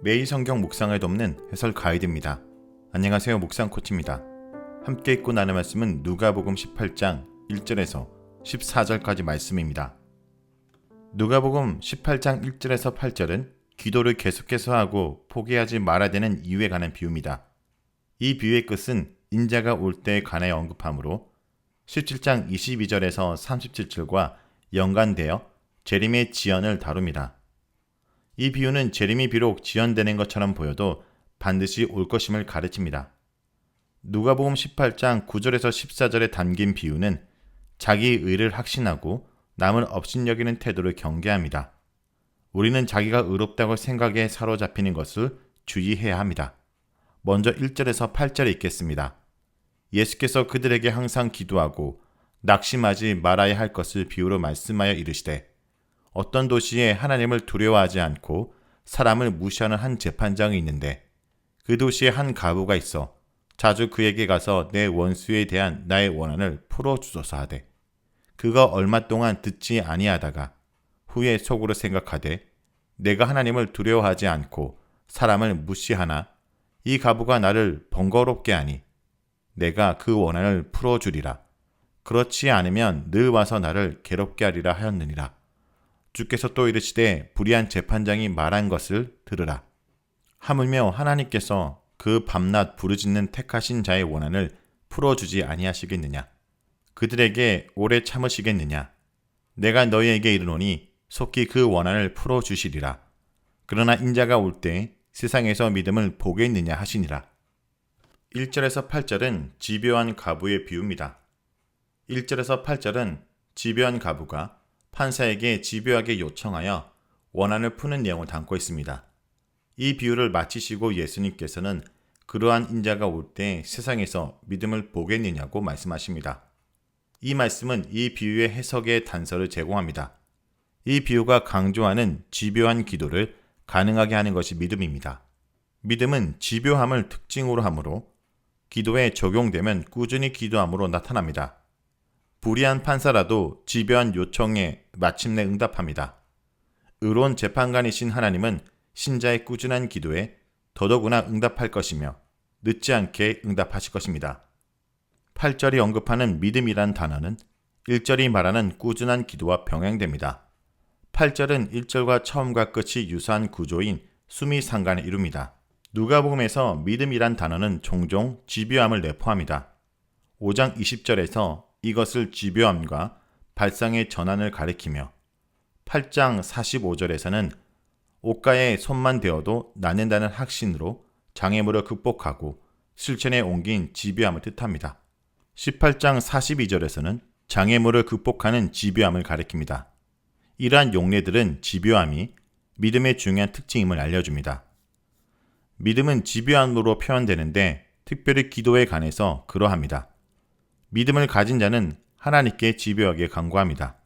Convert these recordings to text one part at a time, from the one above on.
매일 성경 묵상을 돕는 해설 가이드입니다. 안녕하세요. 묵상 코치입니다. 함께 읽고 나눌 말씀은 누가복음 18장 1절에서 14절까지 말씀입니다. 누가복음 18장 1절에서 8절은 기도를 계속해서 하고 포기하지 말아야 되는 이유에 관한 비유입니다. 이 비유의 끝은 인자가 올 때에 관해 언급하므로 17장 22절에서 37절과 연관되어 재림의 지연을 다룹니다. 이 비유는 재림이 비록 지연되는 것처럼 보여도 반드시 올 것임을 가르칩니다. 누가복음 18장 9절에서 14절에 담긴 비유는 자기 의를 확신하고 남을 업신여기는 태도를 경계합니다. 우리는 자기가 의롭다고 생각에 사로잡히는 것을 주의해야 합니다. 먼저 1절에서 8절에 읽겠습니다. 예수께서 그들에게 항상 기도하고 낙심하지 말아야 할 것을 비유로 말씀하여 이르시되 어떤 도시에 하나님을 두려워하지 않고 사람을 무시하는 한 재판장이 있는데 그 도시에 한 가부가 있어 자주 그에게 가서 내 원수에 대한 나의 원한을 풀어주소서 하되 그가 얼마 동안 듣지 아니하다가 후에 속으로 생각하되 내가 하나님을 두려워하지 않고 사람을 무시하나 이 가부가 나를 번거롭게 하니 내가 그 원한을 풀어주리라. 그렇지 않으면 늘 와서 나를 괴롭게 하리라 하였느니라. 주께서 또 이르시되 불의한 재판장이 말한 것을 들으라. 하물며 하나님께서 그 밤낮 부르짖는 택하신 자의 원한을 풀어주지 아니하시겠느냐. 그들에게 오래 참으시겠느냐. 내가 너희에게 이르노니 속히 그 원한을 풀어주시리라. 그러나 인자가 올 때 세상에서 믿음을 보겠느냐 하시니라. 1절에서 8절은 집요한 가부의 비유입니다. 1절에서 8절은 집요한 가부가 판사에게 집요하게 요청하여 원한을 푸는 내용을 담고 있습니다. 이 비유를 마치시고 예수님께서는 그러한 인자가 올 때 세상에서 믿음을 보겠느냐고 말씀하십니다. 이 말씀은 이 비유의 해석의 단서를 제공합니다. 이 비유가 강조하는 집요한 기도를 가능하게 하는 것이 믿음입니다. 믿음은 집요함을 특징으로 하므로 기도에 적용되면 꾸준히 기도함으로 나타납니다. 불의한 판사라도 집요한 요청에 마침내 응답합니다. 의로운 재판관이신 하나님은 신자의 꾸준한 기도에 더더구나 응답할 것이며 늦지 않게 응답하실 것입니다. 8절이 언급하는 믿음이란 단어는 1절이 말하는 꾸준한 기도와 병행됩니다. 8절은 1절과 처음과 끝이 유사한 구조인 수미상관을 이룹니다. 누가복음에서 믿음이란 단어는 종종 집요함을 내포합니다. 5장 20절에서 이것을 집요함과 발상의 전환을 가리키며 8장 45절에서는 옷가에 손만 대어도 낫는다는 확신으로 장애물을 극복하고 실천에 옮긴 집요함을 뜻합니다. 18장 42절에서는 장애물을 극복하는 집요함을 가리킵니다. 이러한 용례들은 집요함이 믿음의 중요한 특징임을 알려줍니다. 믿음은 집요함으로 표현되는데 특별히 기도에 관해서 그러합니다. 믿음을 가진 자는 하나님께 집요하게 간구합니다.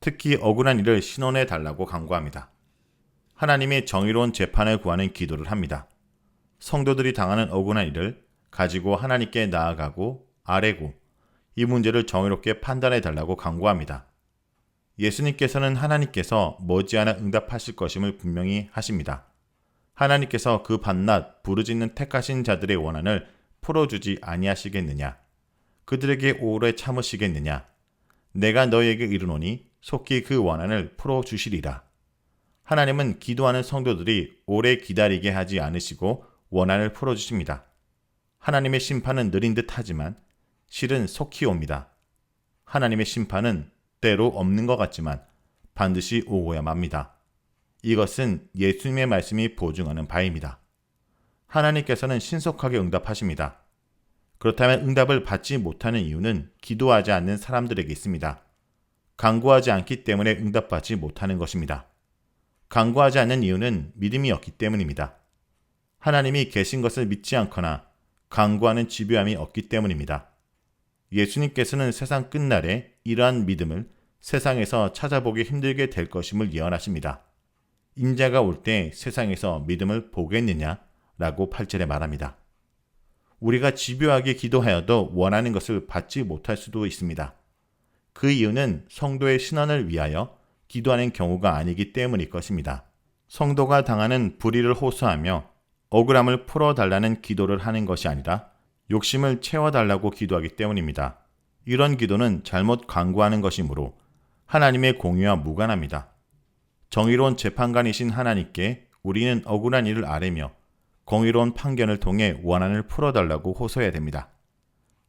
특히 억울한 일을 신원해 달라고 간구합니다. 하나님의 정의로운 재판을 구하는 기도를 합니다. 성도들이 당하는 억울한 일을 가지고 하나님께 나아가고 아뢰고 이 문제를 정의롭게 판단해 달라고 간구합니다. 예수님께서는 하나님께서 머지않아 응답하실 것임을 분명히 하십니다. 하나님께서 그 밤낮 부르짖는 택하신 자들의 원한을 풀어주지 아니하시겠느냐. 그들에게 오래 참으시겠느냐. 내가 너희에게 이르노니 속히 그 원한을 풀어주시리라. 하나님은 기도하는 성도들이 오래 기다리게 하지 않으시고 원한을 풀어주십니다. 하나님의 심판은 느린 듯 하지만 실은 속히 옵니다. 하나님의 심판은 때로 없는 것 같지만 반드시 오고야 맙니다. 이것은 예수님의 말씀이 보증하는 바입니다. 하나님께서는 신속하게 응답하십니다. 그렇다면 응답을 받지 못하는 이유는 기도하지 않는 사람들에게 있습니다. 간구하지 않기 때문에 응답받지 못하는 것입니다. 간구하지 않는 이유는 믿음이 없기 때문입니다. 하나님이 계신 것을 믿지 않거나 간구하는 집요함이 없기 때문입니다. 예수님께서는 세상 끝날에 이러한 믿음을 세상에서 찾아보기 힘들게 될 것임을 예언하십니다. 인자가 올 때 세상에서 믿음을 보겠느냐라고 8절에 말합니다. 우리가 집요하게 기도하여도 원하는 것을 받지 못할 수도 있습니다. 그 이유는 성도의 신원을 위하여 기도하는 경우가 아니기 때문일 것입니다. 성도가 당하는 불의를 호소하며 억울함을 풀어달라는 기도를 하는 것이 아니라 욕심을 채워달라고 기도하기 때문입니다. 이런 기도는 잘못 간구하는 것이므로 하나님의 공의와 무관합니다. 정의로운 재판관이신 하나님께 우리는 억울한 일을 아뢰며 공의로운 판결을 통해 원한을 풀어달라고 호소해야 됩니다.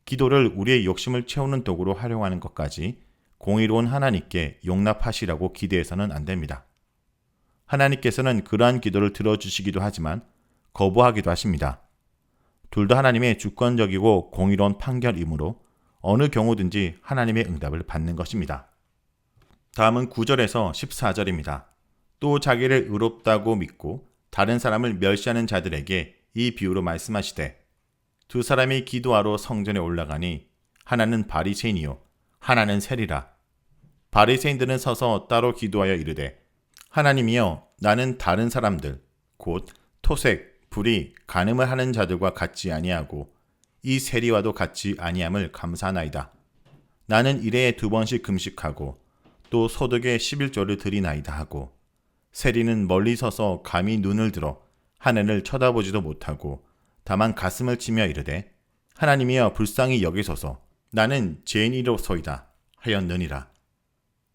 기도를 우리의 욕심을 채우는 도구로 활용하는 것까지 공의로운 하나님께 용납하시라고 기대해서는 안 됩니다. 하나님께서는 그러한 기도를 들어주시기도 하지만 거부하기도 하십니다. 둘 다 하나님의 주권적이고 공의로운 판결이므로 어느 경우든지 하나님의 응답을 받는 것입니다. 다음은 9절에서 14절입니다. 또 자기를 의롭다고 믿고 다른 사람을 멸시하는 자들에게 이 비유로 말씀하시되 두 사람이 기도하러 성전에 올라가니 하나는 바리새인이요 하나는 세리라. 바리새인들은 서서 따로 기도하여 이르되 하나님이여 나는 다른 사람들 곧 토색, 불의, 간음을 하는 자들과 같지 아니하고 이 세리와도 같지 아니함을 감사하나이다. 나는 일해에 2번씩 금식하고 또 소득의 11조를 드리나이다 하고 세리는 멀리 서서 감히 눈을 들어 하늘을 쳐다보지도 못하고 다만 가슴을 치며 이르되 하나님이여 불쌍히 여기소서 나는 죄인이로소이다 하였느니라.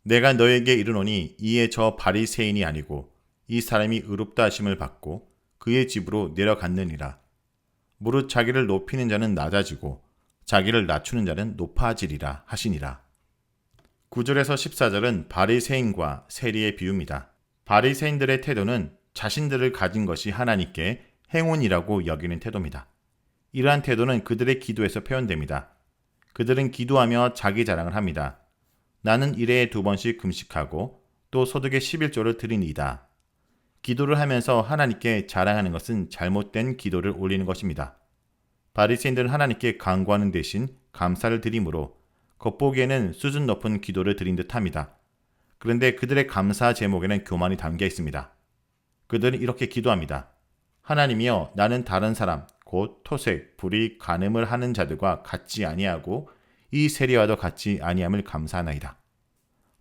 내가 너에게 이르노니 이에 저 바리새인이 아니고 이 사람이 의롭다 하심을 받고 그의 집으로 내려갔느니라. 무릇 자기를 높이는 자는 낮아지고 자기를 낮추는 자는 높아지리라 하시니라. 9절에서 14절은 바리새인과 세리의 비유입니다. 바리새인들의 태도는 자신들을 가진 것이 하나님께 행운이라고 여기는 태도입니다. 이러한 태도는 그들의 기도에서 표현됩니다. 그들은 기도하며 자기 자랑을 합니다. 나는 일해에 2번씩 금식하고 또 소득의 11조를 드리니이다. 기도를 하면서 하나님께 자랑하는 것은 잘못된 기도를 올리는 것입니다. 바리새인들은 하나님께 간구하는 대신 감사를 드리므로 겉보기에는 수준 높은 기도를 드린 듯합니다. 그런데 그들의 감사 제목에는 교만이 담겨 있습니다. 그들은 이렇게 기도합니다. 하나님이여 나는 다른 사람 곧 토색, 불의, 간음을 하는 자들과 같지 아니하고 이 세리와도 같지 아니함을 감사하나이다.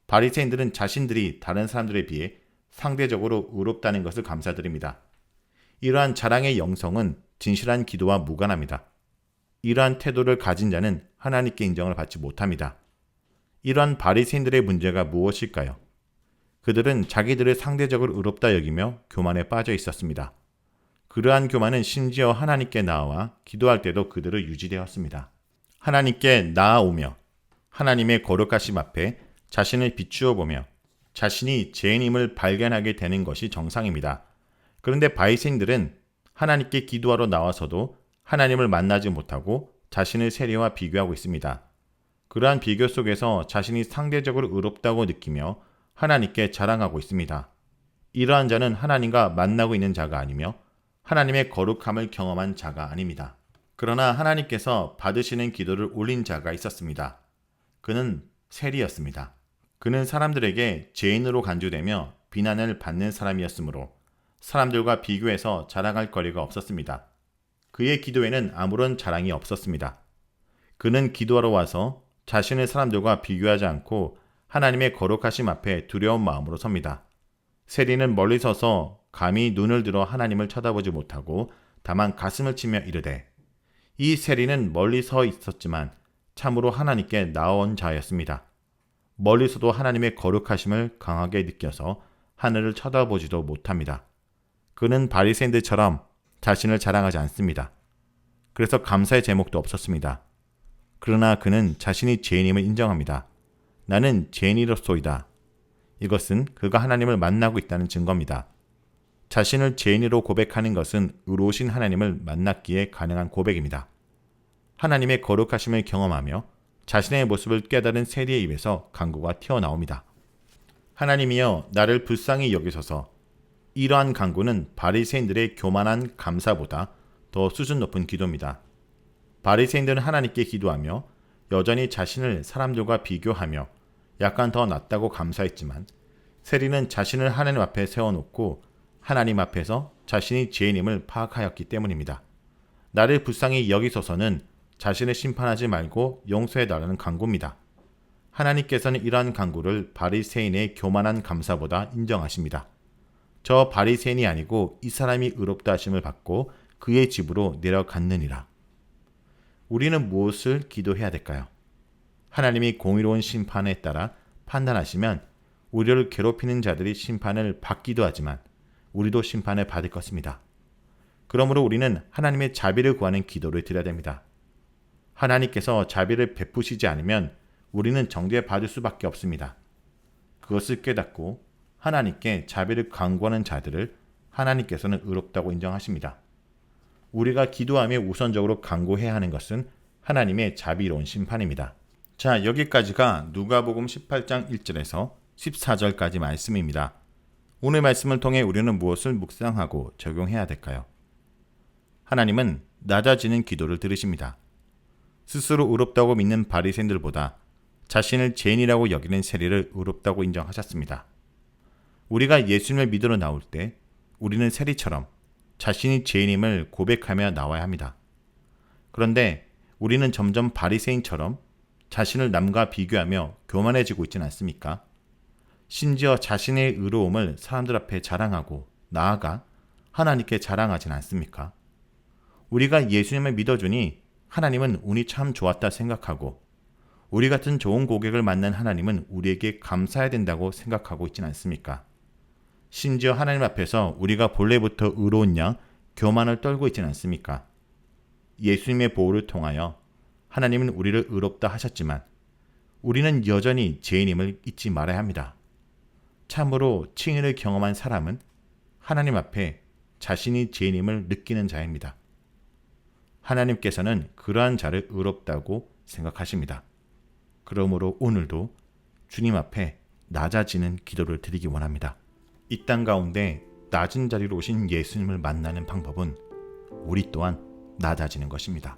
바리새인들은 자신들이 다른 사람들에 비해 상대적으로 의롭다는 것을 감사드립니다. 이러한 자랑의 영성은 진실한 기도와 무관합니다. 이러한 태도를 가진 자는 하나님께 인정을 받지 못합니다. 이러한 바리새인들의 문제가 무엇일까요? 그들은 자기들을 상대적으로 의롭다 여기며 교만에 빠져 있었습니다. 그러한 교만은 심지어 하나님께 나아와 기도할 때도 그들을 유지되었습니다. 하나님께 나아오며 하나님의 거룩하심 앞에 자신을 비추어 보며 자신이 죄인임을 발견하게 되는 것이 정상입니다. 그런데 바리새인들은 하나님께 기도하러 나와서도 하나님을 만나지 못하고 자신을 세리와 비교하고 있습니다. 그러한 비교 속에서 자신이 상대적으로 의롭다고 느끼며 하나님께 자랑하고 있습니다. 이러한 자는 하나님과 만나고 있는 자가 아니며 하나님의 거룩함을 경험한 자가 아닙니다. 그러나 하나님께서 받으시는 기도를 올린 자가 있었습니다. 그는 세리였습니다. 그는 사람들에게 죄인으로 간주되며 비난을 받는 사람이었으므로 사람들과 비교해서 자랑할 거리가 없었습니다. 그의 기도에는 아무런 자랑이 없었습니다. 그는 기도하러 와서 자신을 사람들과 비교하지 않고 하나님의 거룩하심 앞에 두려운 마음으로 섭니다. 세리는 멀리 서서 감히 눈을 들어 하나님을 쳐다보지 못하고 다만 가슴을 치며 이르되 이 세리는 멀리 서 있었지만 참으로 하나님께 나온 자였습니다. 멀리서도 하나님의 거룩하심을 강하게 느껴서 하늘을 쳐다보지도 못합니다. 그는 바리새인들처럼 자신을 자랑하지 않습니다. 그래서 감사의 제목도 없었습니다. 그러나 그는 자신이 죄인임을 인정합니다. 나는 죄인이로소이다. 이것은 그가 하나님을 만나고 있다는 증거입니다. 자신을 죄인으로 고백하는 것은 의로우신 하나님을 만났기에 가능한 고백입니다. 하나님의 거룩하심을 경험하며 자신의 모습을 깨달은 세리의 입에서 간구가 튀어나옵니다. 하나님이여 나를 불쌍히 여기소서. 이러한 간구는 바리새인들의 교만한 감사보다 더 수준 높은 기도입니다. 바리새인들은 하나님께 기도하며 여전히 자신을 사람들과 비교하며 약간 더 낫다고 감사했지만 세리는 자신을 하나님 앞에 세워놓고 하나님 앞에서 자신이 죄인임을 파악하였기 때문입니다. 나를 불쌍히 여기소서는 자신을 심판하지 말고 용서해달라는 간구입니다. 하나님께서는 이러한 간구를 바리새인의 교만한 감사보다 인정하십니다. 저 바리새인이 아니고 이 사람이 의롭다 하심을 받고 그의 집으로 내려갔느니라. 우리는 무엇을 기도해야 될까요? 하나님이 공의로운 심판에 따라 판단하시면 우리를 괴롭히는 자들이 심판을 받기도 하지만 우리도 심판을 받을 것입니다. 그러므로 우리는 하나님의 자비를 구하는 기도를 드려야 됩니다. 하나님께서 자비를 베푸시지 않으면 우리는 정죄받을 수밖에 없습니다. 그것을 깨닫고 하나님께 자비를 간구하는 자들을 하나님께서는 의롭다고 인정하십니다. 우리가 기도하며 우선적으로 간구해야 하는 것은 하나님의 자비로운 심판입니다. 자, 여기까지가 누가복음 18장 1절에서 14절까지 말씀입니다. 오늘 말씀을 통해 우리는 무엇을 묵상하고 적용해야 될까요? 하나님은 낮아지는 기도를 들으십니다. 스스로 의롭다고 믿는 바리새인들보다 자신을 죄인이라고 여기는 세리를 의롭다고 인정하셨습니다. 우리가 예수님을 믿으러 나올 때 우리는 세리처럼 자신이 죄인임을 고백하며 나와야 합니다. 그런데 우리는 점점 바리새인처럼 자신을 남과 비교하며 교만해지고 있지는 않습니까? 심지어 자신의 의로움을 사람들 앞에 자랑하고 나아가 하나님께 자랑하진 않습니까? 우리가 예수님을 믿어주니 하나님은 운이 참 좋았다 생각하고 우리 같은 좋은 고객을 만난 하나님은 우리에게 감사해야 된다고 생각하고 있지는 않습니까? 심지어 하나님 앞에서 우리가 본래부터 의로운 양 교만을 떨고 있지는 않습니까? 예수님의 보호를 통하여 하나님은 우리를 의롭다 하셨지만 우리는 여전히 죄인임을 잊지 말아야 합니다. 참으로 칭의를 경험한 사람은 하나님 앞에 자신이 죄인임을 느끼는 자입니다. 하나님께서는 그러한 자를 의롭다고 생각하십니다. 그러므로 오늘도 주님 앞에 낮아지는 기도를 드리기 원합니다. 이 땅 가운데 낮은 자리로 오신 예수님을 만나는 방법은 우리 또한 낮아지는 것입니다.